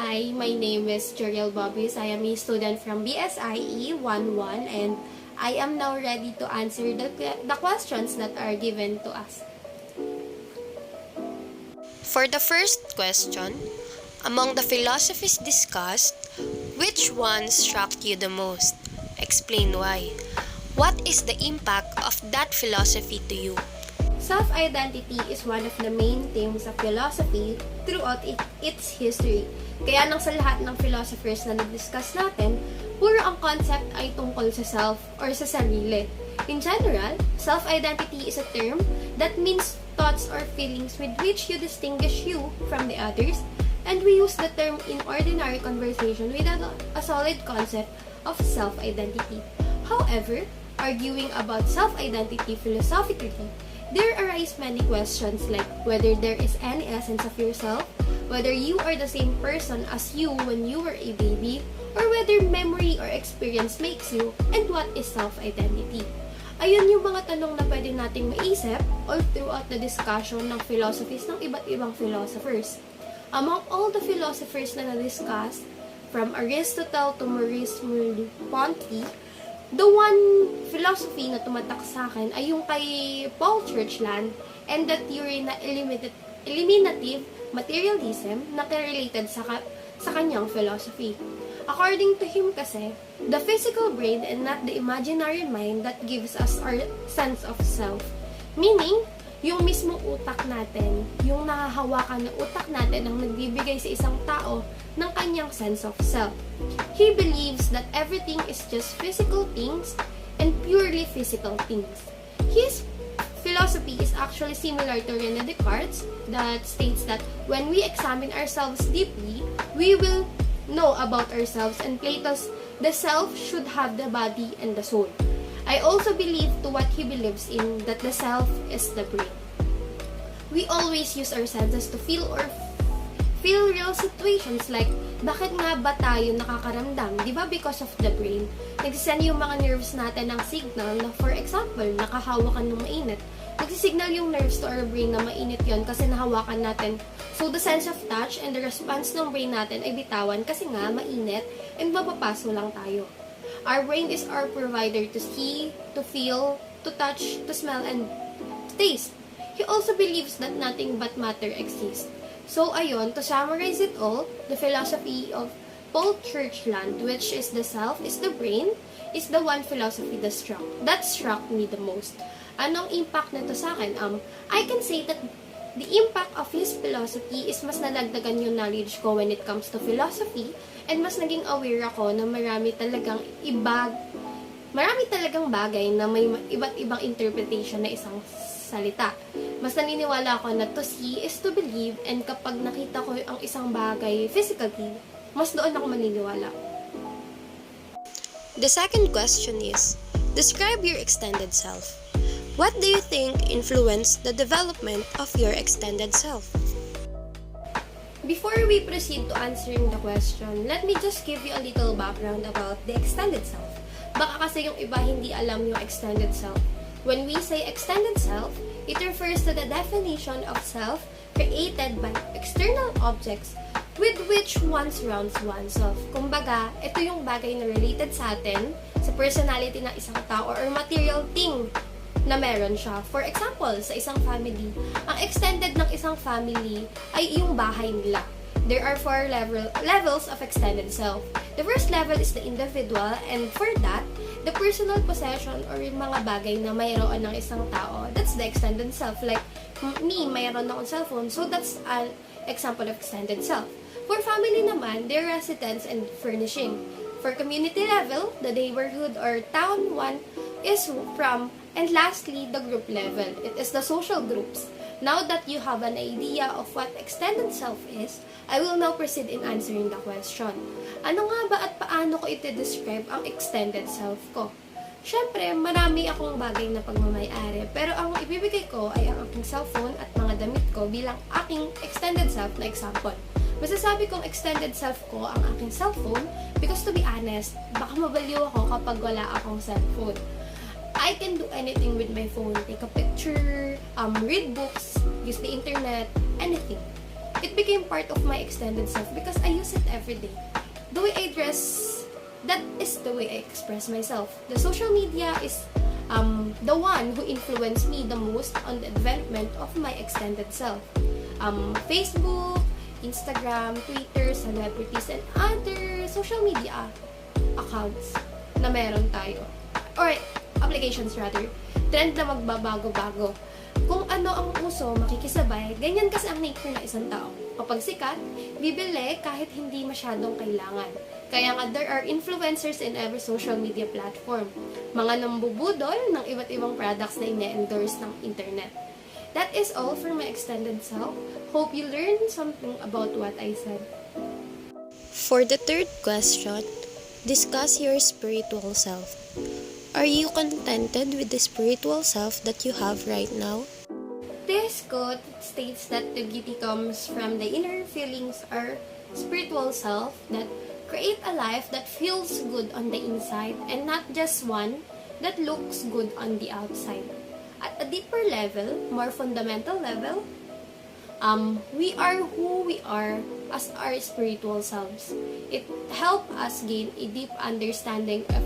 Hi, my name is Bobis. I am a student from BSIE 11 and I am now ready to answer the questions that are given to us. For the first question, among the philosophies discussed, which one struck you the most? Explain why. What is the impact of that philosophy to you? Self-identity is one of the main themes of philosophy throughout its history. Kaya nang sa lahat ng philosophers na na-discuss natin, puro ang concept ay tungkol sa self or sa sarili. In general, self-identity is a term that means thoughts or feelings with which you distinguish you from the others, and we use the term in ordinary conversation without a solid concept of self-identity. However, arguing about self-identity philosophically, there arise many questions like whether there is any essence of yourself, whether you are the same person as you when you were a baby, or whether memory or experience makes you, and what is self-identity. Ayun yung mga tanong na pwede nating maisip all throughout the discussion ng philosophies ng iba't ibang philosophers. Among all the philosophers na na-discuss, from Aristotle to Maurice Merleau-Ponty, the one philosophy na tumatak sa akin ay yung kay Paul Churchland and the theory na eliminative materialism na related sa kanyang philosophy. According to him kasi, the physical brain and not the imaginary mind that gives us our sense of self. Meaning, yung mismong utak natin, yung nahahawakan ng utak natin ang nagbibigay sa isang tao ng kanyang sense of self. He believes that everything is just physical things and purely physical things. His philosophy is actually similar to René Descartes that states that when we examine ourselves deeply, we will know about ourselves, and Plato's the self should have the body and the soul. I also believe to what he believes in, that the self is the brain. We always use our senses to feel real situations like bakit nga ba tayo nakakaramdam? Di ba because of the brain? Nagsisend yung mga nerves natin ng signal na, for example, nakahawakan ng mainit. Nagsisignal yung nerves to our brain na mainit yon kasi nahawakan natin. So, the sense of touch and the response ng brain natin ay bitawan kasi nga mainit and mapapaso lang tayo. Our brain is our provider to see, to feel, to touch, to smell, and taste. He also believes that nothing but matter exists. So, ayun, to summarize it all, the philosophy of Paul Churchland, which is the self, is the brain, is the one philosophy that struck me the most. Anong impact nito sa akin? I can say that the impact of his philosophy is mas nadagdagan yung knowledge ko when it comes to philosophy, and mas naging aware ako na marami talagang bagay na may iba't ibang interpretation na isang salita. Mas naniniwala ako na to see is to believe, and kapag nakita ko ang isang bagay physically, mas doon ako maniniwala. The second question is, describe your extended self. What do you think influenced the development of your extended self? Before we proceed to answering the question, let me just give you a little background about the extended self. Baka kasi yung iba hindi alam yung extended self. When we say extended self, it refers to the definition of self created by external objects with which one surrounds oneself. Kumbaga, ito yung bagay na related sa atin, sa personality ng isang tao or material thing na meron siya. For example, sa isang family, ang extended ng isang family ay yung bahay nila. There are 4 levels of extended self. The first level is the individual, and for that, the personal possession or yung mga bagay na mayroon ng isang tao, that's the extended self. Like me, mayroon akong cellphone, so that's an example of extended self. For family naman, their residence and furnishing. For community level, the neighborhood or town one is from, and lastly, the group level. It is the social groups. Now that you have an idea of what extended self is, I will now proceed in answering the question. Ano nga ba at paano ko iti-describe ang extended self ko? Siyempre, marami akong bagay na pagmamayari, pero ang ibibigay ko ay ang aking cellphone at mga damit ko bilang aking extended self na example. Masasabi kong extended self ko ang aking cellphone because to be honest, baka mabaliw ako kapag wala akong cellphone. I can do anything with my phone. Take a picture, read books, use the internet, anything. it became part of my extended self because I use it every day. The way I dress, that is the way I express myself. The social media is the one who influenced me the most on the development of my extended self. Facebook, Instagram, Twitter, celebrities, and other social media accounts na meron tayo. Or applications rather. Trend na magbabago-bago. Kung ano ang uso, makikisabay, ganyan kasi ang nature ng isang tao. Kapag sikat, bibili kahit hindi masyadong kailangan. Kaya nga, there are influencers in every social media platform. Mga nambubudol ng iba't ibang products na ine-endorse ng internet. That is all for my extended self. Hope you learned something about what I said. For the third question, discuss your spiritual self. Are you contented with the spiritual self that you have right now? This quote states that the beauty comes from the inner feelings or spiritual self that create a life that feels good on the inside and not just one that looks good on the outside. At a deeper level, more fundamental level, we are who we are as our spiritual selves. It helps us gain a deep understanding of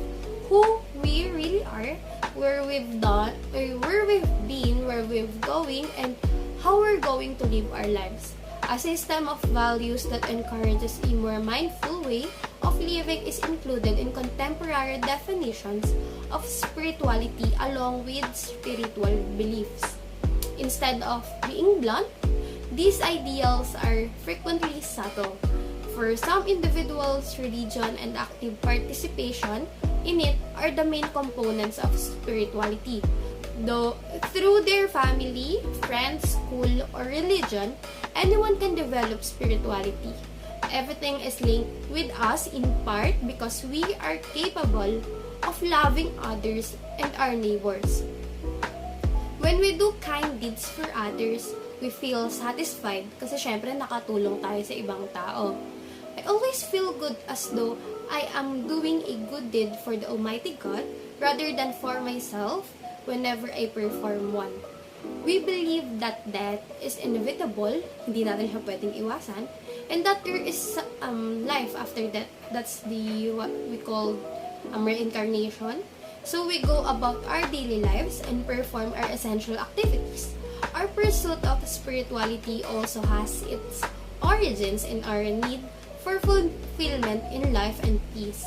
who we really are, where we've done, or where we've been, where we're going, and how we're going to live our lives. A system of values that encourages a more mindful way of living is included in contemporary definitions of spirituality along with spiritual beliefs. Instead of being blunt, these ideals are frequently subtle. For some individuals, religion and active participation in it are the main components of spirituality. Though through their family, friends, school, or religion, anyone can develop spirituality. Everything is linked with us in part because we are capable of loving others and our neighbors. When we do kind deeds for others, we feel satisfied kasi syempre nakatulong tayo sa ibang tao. I always feel good as though I am doing a good deed for the Almighty God rather than for myself whenever I perform one. We believe that death is inevitable, hindi natin siya pwedeng iwasan, and that there is life after death. That's the what we call reincarnation. So we go about our daily lives and perform our essential activities. Our pursuit of spirituality also has its origins in our need for fulfillment in life and peace.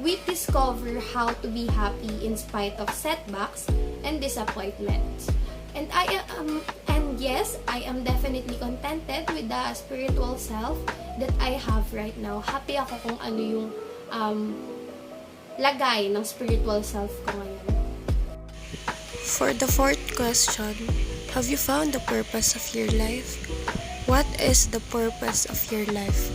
We discover how to be happy in spite of setbacks and disappointments. And yes, I am definitely contented with the spiritual self that I have right now. Happy ako kung ano yung lagay ng spiritual self ko ngayon. For the fourth question, have you found the purpose of your life? What is the purpose of your life?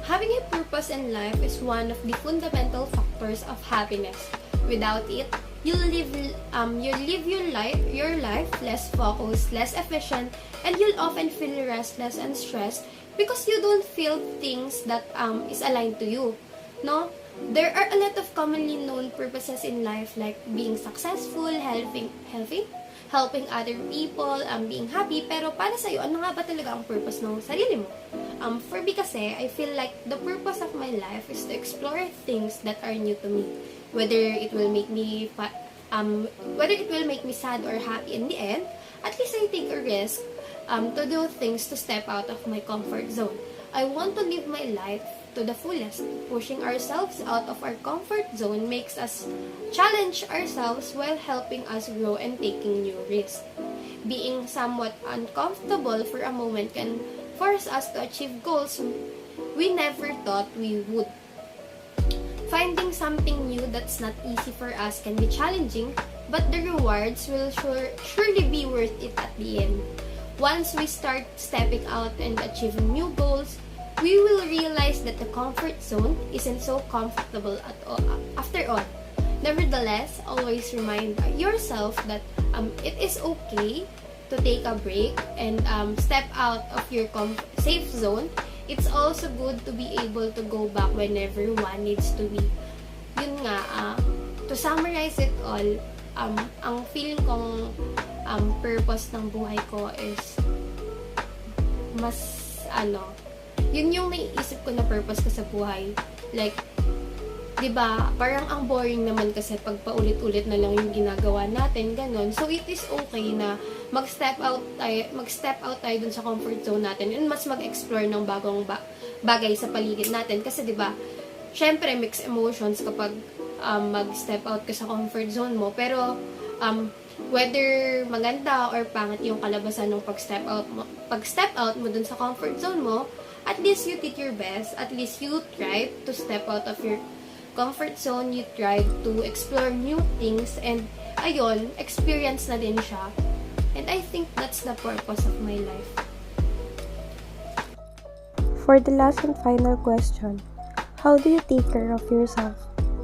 Having a purpose in life is one of the fundamental factors of happiness. Without it, you'll live your life less focused, less efficient, and you'll often feel restless and stressed because you don't feel things that is aligned to you. No, there are a lot of commonly known purposes in life like being successful, helping other people, being happy. Pero para sa'yo, ano nga ba talaga ang purpose ng sarili mo? For me kasi, I feel like the purpose of my life is to explore things that are new to me. Whether it will make me sad or happy in the end, at least I take a risk to do things to step out of my comfort zone. I want to live my life to the fullest. Pushing ourselves out of our comfort zone makes us challenge ourselves while helping us grow and taking new risks. Being somewhat uncomfortable for a moment can force us to achieve goals we never thought we would. Finding something new that's not easy for us can be challenging, but the rewards will surely be worth it at the end. Once we start stepping out and achieving new goals, we will realize that the comfort zone isn't so comfortable at all, after all. Nevertheless, always remind yourself that it is okay to take a break and step out of your safe zone. It's also good to be able to go back whenever one needs to be. Yun nga, to summarize it all, ang feeling kong purpose ng buhay ko is mas, yun yung naiisip ko na purpose ko sa buhay. Like, 'di ba? Parang ang boring naman kasi pag paulit-ulit na lang yung ginagawa natin, ganun. So it is okay na mag-step out tayo dun sa comfort zone natin and mas mag-explore ng bagong bagay sa paligid natin kasi 'di ba? Syempre mixed emotions kapag mag-step out ka sa comfort zone mo, pero whether maganda or pangit yung kalabasan ng pag-step out mo dun sa comfort zone mo, at least you did your best, at least you tried to step out of your comfort zone, you try to explore new things, and ayun, experience na din siya. And I think that's the purpose of my life. For the last and final question, how do you take care of yourself?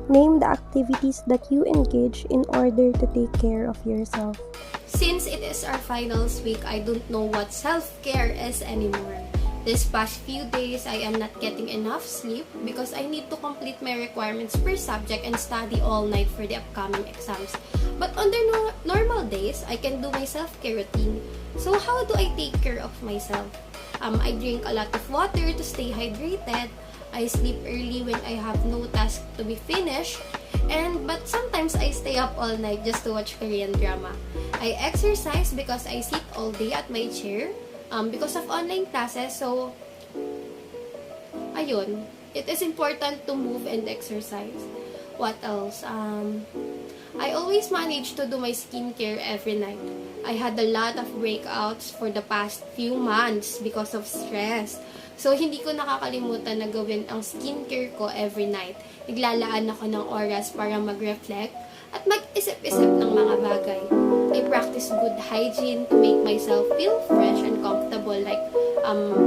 Name the activities that you engage in order to take care of yourself. Since it is our finals week, I don't know what self-care is anymore. This past few days, I am not getting enough sleep because I need to complete my requirements per subject and study all night for the upcoming exams. But on the normal days, I can do my self-care routine. So how do I take care of myself? I drink a lot of water to stay hydrated. I sleep early when I have no task to be finished. But sometimes I stay up all night just to watch Korean drama. I exercise because I sit all day at my chair. Because of online classes, so ayun, it is important to move and exercise. What else? I always manage to do my skincare every night. I had a lot of breakouts for the past few months because of stress. So, hindi ko nakakalimutan na gawin ang skincare ko every night. Naglalaan ako ng oras para mag-reflect at mag-isip-isip ng mga bagay. I practice good hygiene to make myself feel fresh and comfortable. Like,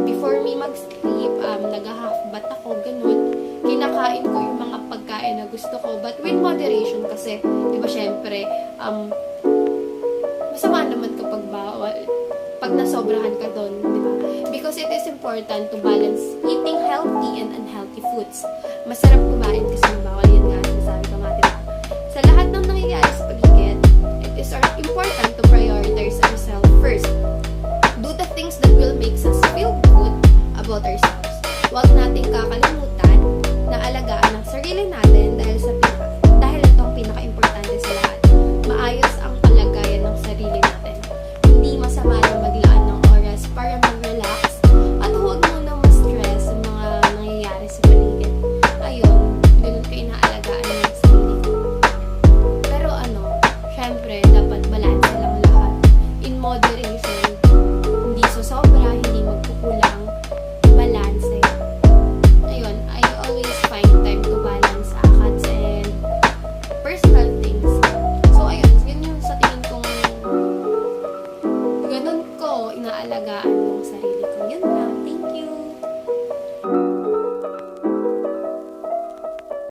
before me mag-sleep, nag-half bath ako, ganun. Kinakain ko yung mga pagkain na gusto ko, but with moderation kasi, di ba, syempre, masama naman kapag bawal. Pag nasobrahan ka doon, di ba? Because it is important to balance eating healthy and unhealthy foods. Masarap kumain kasi bawal, yun nga, sabi ko nga, di ba? Sa lahat ng nangyayari sa paligid, it is important to prioritize ourselves first. Do the things that will make us feel good about ourselves. Huwag nating kakalimutan na alagaan ang sarili natin dahil ito ang pinaka-importante sa lahat. Maayos ang kalagayan ng sarili natin. Hindi masama na maglaan ng oras para mag-relax at huwag muna ma-stress sa mga nangyayari sa paligid. Ayun, ganun ko inaalagaan yung sarili ko. Pero syempre, dapat balance lang lahat. In moderation, hindi sobra, hindi magkukulang, balance eh. Ayun, I always find time to balance acats and personal things. So, ayun, yun yung sa tingin kong ganun ko inaalagaan yung sarili ko. Yun lang. Thank you!